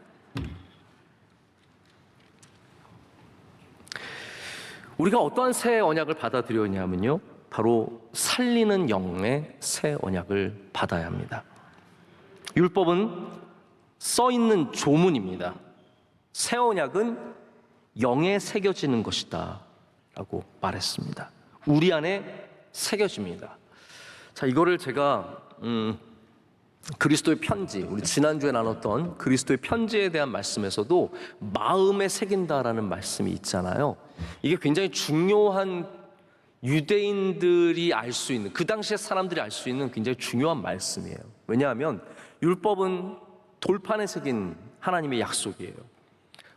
우리가 어떠한 새 언약을 받아들였냐면요, 바로 살리는 영의 새 언약을 받아야 합니다. 율법은 써 있는 조문입니다. 새 언약은 영에 새겨지는 것이다 라고 말했습니다. 우리 안에 새겨집니다. 자, 이거를 제가 그리스도의 편지, 우리 지난주에 나눴던 그리스도의 편지에 대한 말씀에서도 마음에 새긴다라는 말씀이 있잖아요. 이게 굉장히 중요한, 유대인들이 알 수 있는, 그 당시에 사람들이 알 수 있는 굉장히 중요한 말씀이에요. 왜냐하면 율법은 돌판에 새긴 하나님의 약속이에요.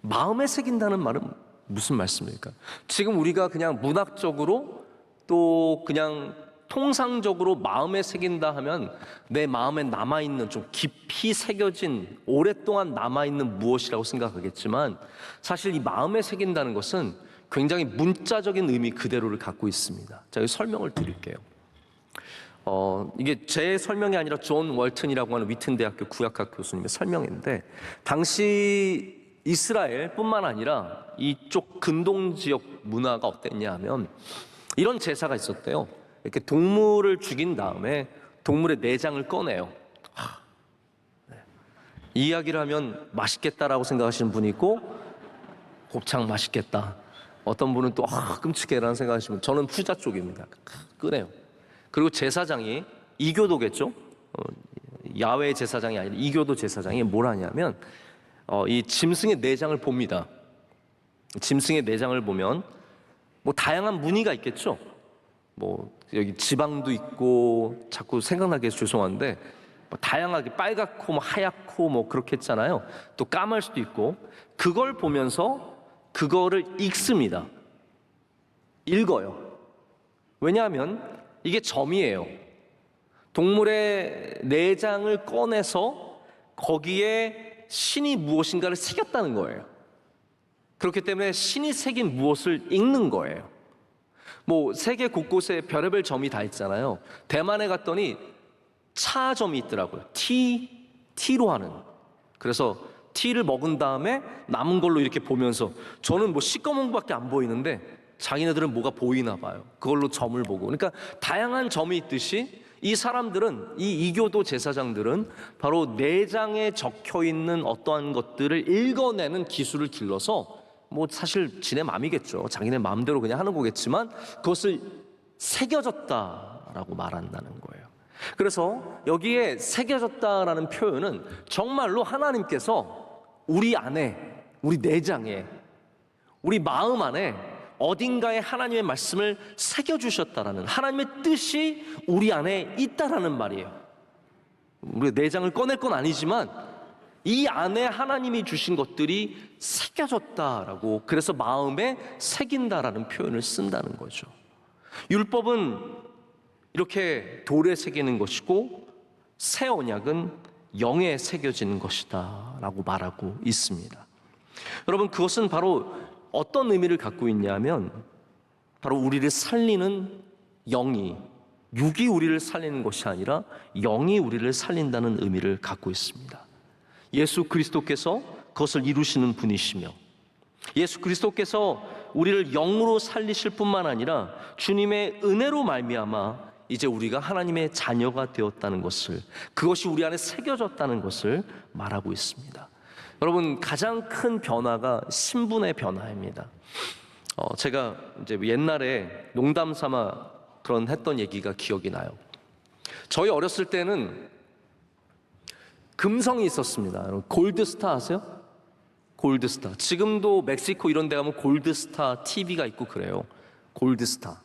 마음에 새긴다는 말은 무슨 말씀일까? 지금 우리가 그냥 문학적으로 또 그냥 통상적으로 마음에 새긴다 하면 내 마음에 남아있는, 좀 깊이 새겨진, 오랫동안 남아있는 무엇이라고 생각하겠지만, 사실 이 마음에 새긴다는 것은 굉장히 문자적인 의미 그대로를 갖고 있습니다. 자, 설명을 드릴게요. 이게 제 설명이 아니라 존 월튼이라고 하는 위튼 대학교 구약학 교수님의 설명인데, 당시 이스라엘뿐만 아니라 이쪽 근동 지역 문화가 어땠냐 하면 이런 제사가 있었대요. 이렇게 동물을 죽인 다음에 동물의 내장을 꺼내요. 이 이야기를 하면 맛있겠다라고 생각하시는 분이 있고, 곱창 맛있겠다. 어떤 분은 또 끔찍해라는 생각하시면, 저는 후자 쪽입니다. 꺼내요. 그리고 제사장이, 이교도겠죠? 야외 제사장이 아니라 이교도 제사장이 뭘 하냐면 이 짐승의 내장을 봅니다. 짐승의 내장을 보면 뭐 다양한 무늬가 있겠죠? 뭐 여기 지방도 있고, 자꾸 생각나게 해서 죄송한데 뭐 다양하게 빨갛고 뭐 하얗고 뭐 그렇게 했잖아요. 또 까말 수도 있고, 그걸 보면서 그거를 읽습니다. 읽어요. 왜냐하면 이게 점이에요. 동물의 내장을 꺼내서 거기에 신이 무엇인가를 새겼다는 거예요. 그렇기 때문에 신이 새긴 무엇을 읽는 거예요. 뭐 세계 곳곳에 별의별 점이 다 있잖아요. 대만에 갔더니 차점이 있더라고요. T로 하는. 그래서 T를 먹은 다음에 남은 걸로 이렇게 보면서, 저는 뭐 시꺼먼 것밖에 안 보이는데 자기네들은 뭐가 보이나 봐요. 그걸로 점을 보고. 그러니까 다양한 점이 있듯이 이 사람들은, 이 이교도 제사장들은 바로 내장에 적혀 있는 어떠한 것들을 읽어내는 기술을 길러서, 뭐 사실 지네 마음이겠죠. 자기네 마음대로 그냥 하는 거겠지만 그것을 새겨졌다라고 말한다는 거예요. 그래서 여기에 새겨졌다라는 표현은 정말로 하나님께서 우리 안에, 우리 내장에, 우리 마음 안에 어딘가에 하나님의 말씀을 새겨주셨다라는, 하나님의 뜻이 우리 안에 있다라는 말이에요. 우리 내장을 꺼낼 건 아니지만 이 안에 하나님이 주신 것들이 새겨졌다라고, 그래서 마음에 새긴다라는 표현을 쓴다는 거죠. 율법은 이렇게 돌에 새기는 것이고, 새 언약은 영에 새겨지는 것이다 라고 말하고 있습니다. 여러분, 그것은 바로 어떤 의미를 갖고 있냐면, 바로 우리를 살리는 영이, 육이 우리를 살리는 것이 아니라 영이 우리를 살린다는 의미를 갖고 있습니다. 예수 그리스도께서 그것을 이루시는 분이시며, 예수 그리스도께서 우리를 영으로 살리실 뿐만 아니라 주님의 은혜로 말미암아 이제 우리가 하나님의 자녀가 되었다는 것을, 그것이 우리 안에 새겨졌다는 것을 말하고 있습니다. 여러분, 가장 큰 변화가 신분의 변화입니다. 제가 이제 옛날에 농담 삼아 그런 했던 얘기가 기억이 나요. 저희 어렸을 때는 금성이 있었습니다. 골드스타 아세요? 골드스타. 지금도 멕시코 이런 데 가면 골드스타 TV가 있고 그래요. 골드스타.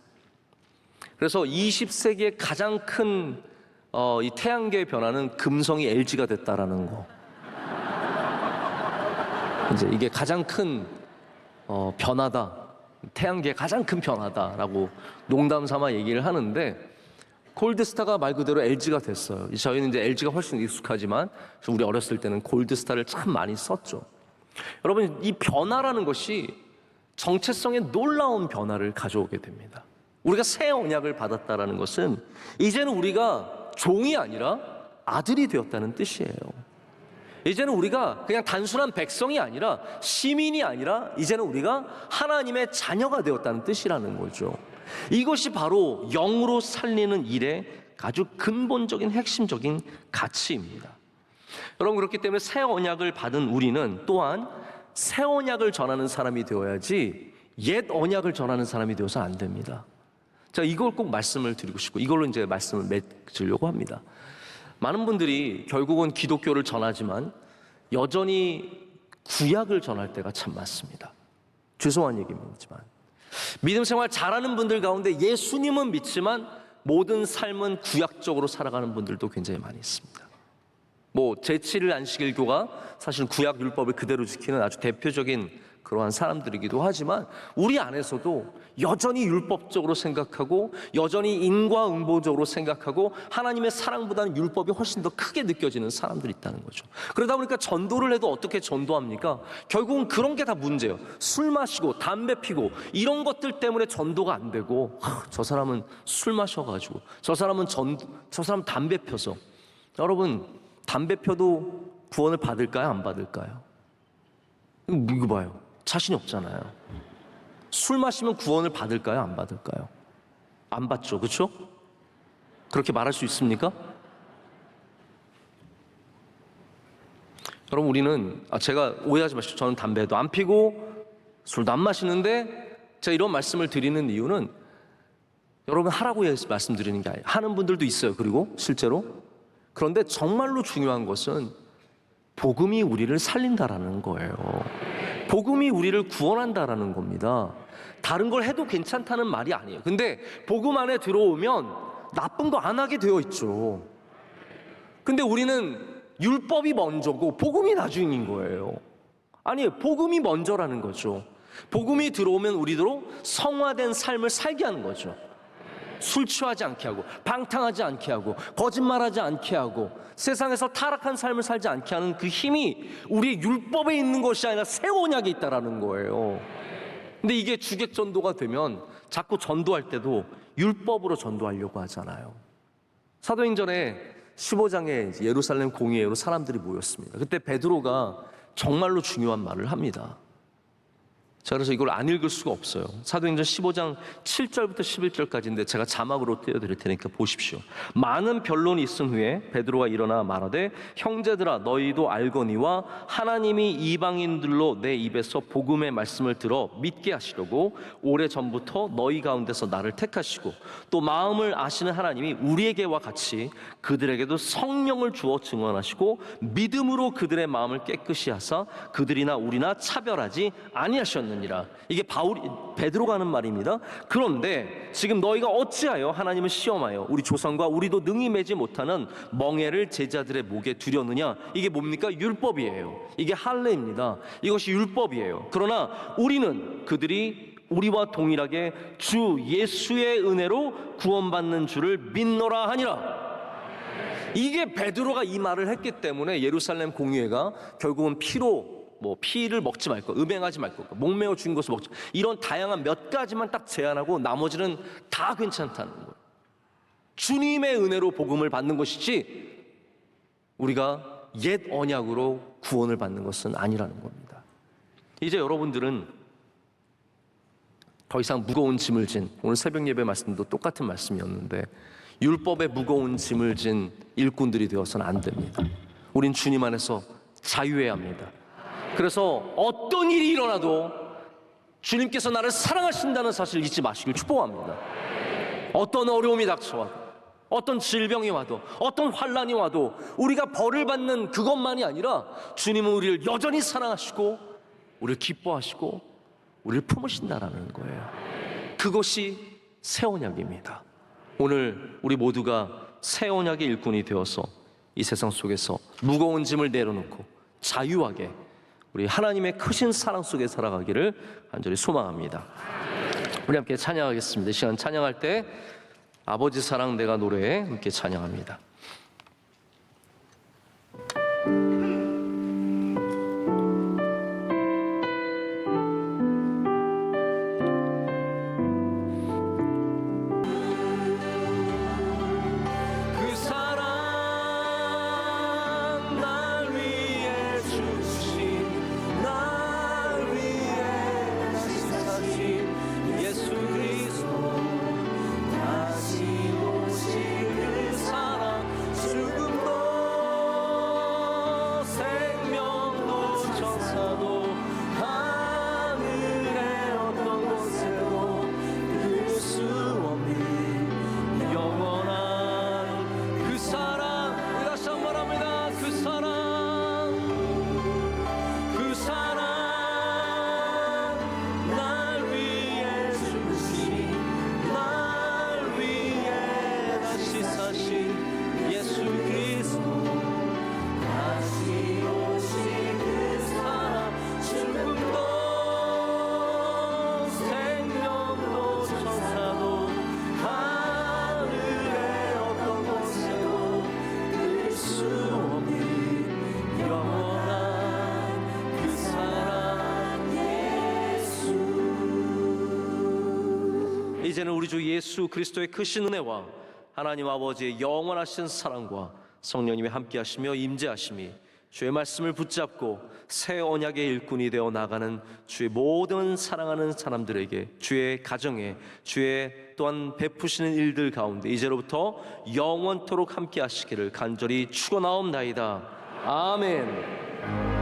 그래서 20세기의 가장 큰 이 태양계의 변화는 금성이 LG가 됐다라는 거. 이제 이게 가장 큰 변화다. 태양계의 가장 큰 변화다라고 농담 삼아 얘기를 하는데, 골드스타가 말 그대로 LG가 됐어요. 저희는 이제 LG가 훨씬 익숙하지만 우리 어렸을 때는 골드스타를 참 많이 썼죠. 여러분, 이 변화라는 것이 정체성에 놀라운 변화를 가져오게 됩니다. 우리가 새 언약을 받았다라는 것은 이제는 우리가 종이 아니라 아들이 되었다는 뜻이에요. 이제는 우리가 그냥 단순한 백성이 아니라, 시민이 아니라 이제는 우리가 하나님의 자녀가 되었다는 뜻이라는 거죠. 이것이 바로 영으로 살리는 일의 아주 근본적인 핵심적인 가치입니다. 여러분, 그렇기 때문에 새 언약을 받은 우리는 또한 새 언약을 전하는 사람이 되어야지 옛 언약을 전하는 사람이 되어서 안 됩니다. 자, 이걸 꼭 말씀을 드리고 싶고, 이걸로 이제 말씀을 맺으려고 합니다. 많은 분들이 결국은 기독교를 전하지만 여전히 구약을 전할 때가 참 많습니다. 죄송한 얘기입니다만, 믿음 생활 잘하는 분들 가운데 예수님은 믿지만 모든 삶은 구약적으로 살아가는 분들도 굉장히 많이 있습니다. 뭐 제7일 안식일교가 사실 구약 율법을 그대로 지키는 아주 대표적인 그러한 사람들이기도 하지만 우리 안에서도 여전히 율법적으로 생각하고 여전히 인과응보적으로 생각하고 하나님의 사랑보다는 율법이 훨씬 더 크게 느껴지는 사람들이 있다는 거죠. 그러다 보니까 전도를 해도 어떻게 전도합니까? 결국은 그런 게 다 문제예요. 술 마시고 담배 피고 이런 것들 때문에 전도가 안 되고, 저 사람은 술 마셔가지고 저 사람 담배 펴서. 여러분, 담배 펴도 구원을 받을까요? 안 받을까요? 이거 봐요. 자신이 없잖아요. 술 마시면 구원을 받을까요? 안 받을까요? 안 받죠. 그렇죠? 그렇게 말할 수 있습니까? 여러분, 우리는 제가 오해하지 마시고, 저는 담배도 안 피고 술도 안 마시는데 제가 이런 말씀을 드리는 이유는 여러분 하라고 말씀드리는 게 아니에요. 하는 분들도 있어요. 그리고 실제로. 그런데 정말로 중요한 것은 복음이 우리를 살린다라는 거예요. 복음이 우리를 구원한다라는 겁니다. 다른 걸 해도 괜찮다는 말이 아니에요. 근데 복음 안에 들어오면 나쁜 거 안 하게 되어 있죠. 근데 우리는 율법이 먼저고 복음이 나중인 거예요. 아니, 복음이 먼저라는 거죠. 복음이 들어오면 우리로 성화된 삶을 살게 하는 거죠. 술 취하지 않게 하고, 방탕하지 않게 하고, 거짓말하지 않게 하고, 세상에서 타락한 삶을 살지 않게 하는 그 힘이 우리의 율법에 있는 것이 아니라 새 언약에 있다라는 거예요. 근데 이게 주객전도가 되면 자꾸 전도할 때도 율법으로 전도하려고 하잖아요. 사도행전에 15장에 예루살렘 공회로 사람들이 모였습니다. 그때 베드로가 정말로 중요한 말을 합니다. 자, 그래서 이걸 안 읽을 수가 없어요. 사도행전 15장 7절부터 11절까지인데 제가 자막으로 띄워드릴 테니까 보십시오. 많은 변론이 있은 후에 베드로가 일어나 말하되, 형제들아, 너희도 알거니와 하나님이 이방인들로 내 입에서 복음의 말씀을 들어 믿게 하시려고 오래전부터 너희 가운데서 나를 택하시고 또 마음을 아시는 하나님이 우리에게와 같이 그들에게도 성령을 주어 증언하시고 믿음으로 그들의 마음을 깨끗이 하사 그들이나 우리나 차별하지 아니하셨느니라. 이게 베드로가 하는 말입니다. 그런데 지금 너희가 어찌하여 하나님을 시험하여 우리 조상과 우리도 능히 매지 못하는 멍에를 제자들의 목에 두려느냐. 이게 뭡니까? 율법이에요. 이게 할례입니다. 이것이 율법이에요. 그러나 우리는 그들이 우리와 동일하게 주 예수의 은혜로 구원받는 줄을 믿노라 하니라. 이게 베드로가 이 말을 했기 때문에 예루살렘 공의회가 결국은 피를 먹지 말 것, 음행하지 말 것, 목매어 죽인 것을 먹지, 이런 다양한 몇 가지만 딱 제한하고 나머지는 다 괜찮다는 거예요. 주님의 은혜로 복음을 받는 것이지 우리가 옛 언약으로 구원을 받는 것은 아니라는 겁니다. 이제 여러분들은 더 이상 무거운 짐을 진, 오늘 새벽 예배 말씀도 똑같은 말씀이었는데, 율법의 무거운 짐을 진 일꾼들이 되어서는 안 됩니다. 우린 주님 안에서 자유해야 합니다. 그래서 어떤 일이 일어나도 주님께서 나를 사랑하신다는 사실을 잊지 마시길 축복합니다. 어떤 어려움이 닥쳐와도, 어떤 질병이 와도, 어떤 환난이 와도 우리가 벌을 받는 그것만이 아니라 주님은 우리를 여전히 사랑하시고 우리를 기뻐하시고 우리를 품으신다라는 거예요. 그것이 새 언약입니다. 오늘 우리 모두가 새 언약의 일꾼이 되어서 이 세상 속에서 무거운 짐을 내려놓고 자유하게 우리 하나님의 크신 사랑 속에 살아가기를 간절히 소망합니다. 우리 함께 찬양하겠습니다. 이 시간 찬양할 때 아버지 사랑 내가 노래에 함께 찬양합니다. 이제는 우리 주 예수 그리스도의 크신 은혜와 하나님 아버지의 영원하신 사랑과 성령님의 함께하시며 임재하심이 주의 말씀을 붙잡고 새 언약의 일꾼이 되어 나가는 주의 모든 사랑하는 사람들에게, 주의 가정에, 주의 또한 베푸시는 일들 가운데 이제로부터 영원토록 함께하시기를 간절히 축원하옵나이다. 아멘.